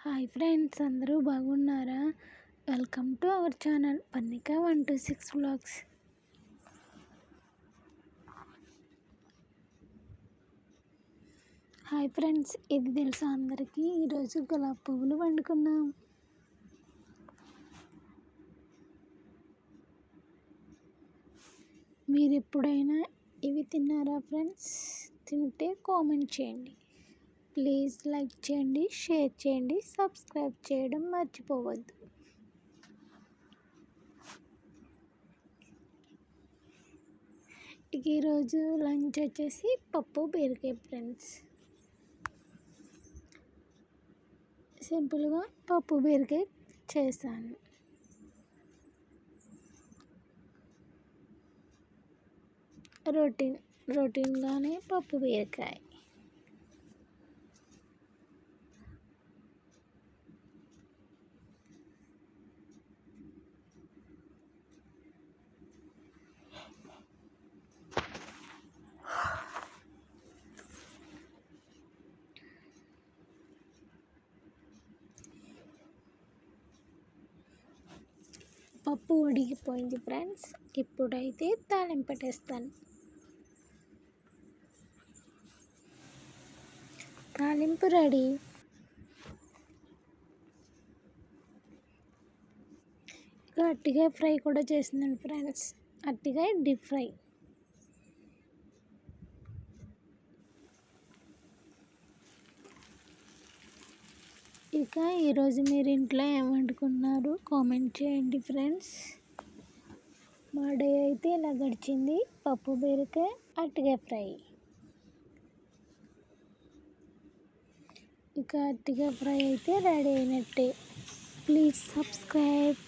Hi friends, అందరూ బాగున్నారా? Welcome to our channel Pannika 126 vlogs. Hi friends, ఇది తెలుసా అందరికీ? ఈరోజు గులాబీ పువ్వులు వండుకున్నాం. మీరు ఎప్పుడైనా ఇవి తిన్నారా ఫ్రెండ్స్? తింటే కామెంట్ చేయండి. ప్లీజ్ లైక్ చేయండి, షేర్ చేయండి, సబ్స్క్రైబ్ చేయడం మర్చిపోవద్దు. ఈరోజు లంచ్ వచ్చేసి పప్పు బీరకాయ ఫ్రెండ్స్. సింపుల్గా పప్పు బీరకాయ చేశాను. రొటీన్గానే పప్పు బీరకాయ. పప్పు ఉడికిపోయింది ఫ్రెండ్స్. ఇప్పుడైతే తాలింపు పెట్టేస్తాను. తాలింపు రెడీ. ఇక అరటికాయ ఫ్రై కూడా చేసిందండి ఫ్రెండ్స్. అరటికాయ డీప్ ఫ్రై. ఇక ఈరోజు మీరు ఇంట్లో ఏం వండుకున్నారు కామెంట్ చేయండి ఫ్రెండ్స్. మా డే అయితే ఇలా గడిచింది. పప్పు బీరకాయ, అరటికాయ ఫ్రై. ఇక అరటికాయ ఫ్రై అయితే రెడీ అయినట్టే. Please subscribe.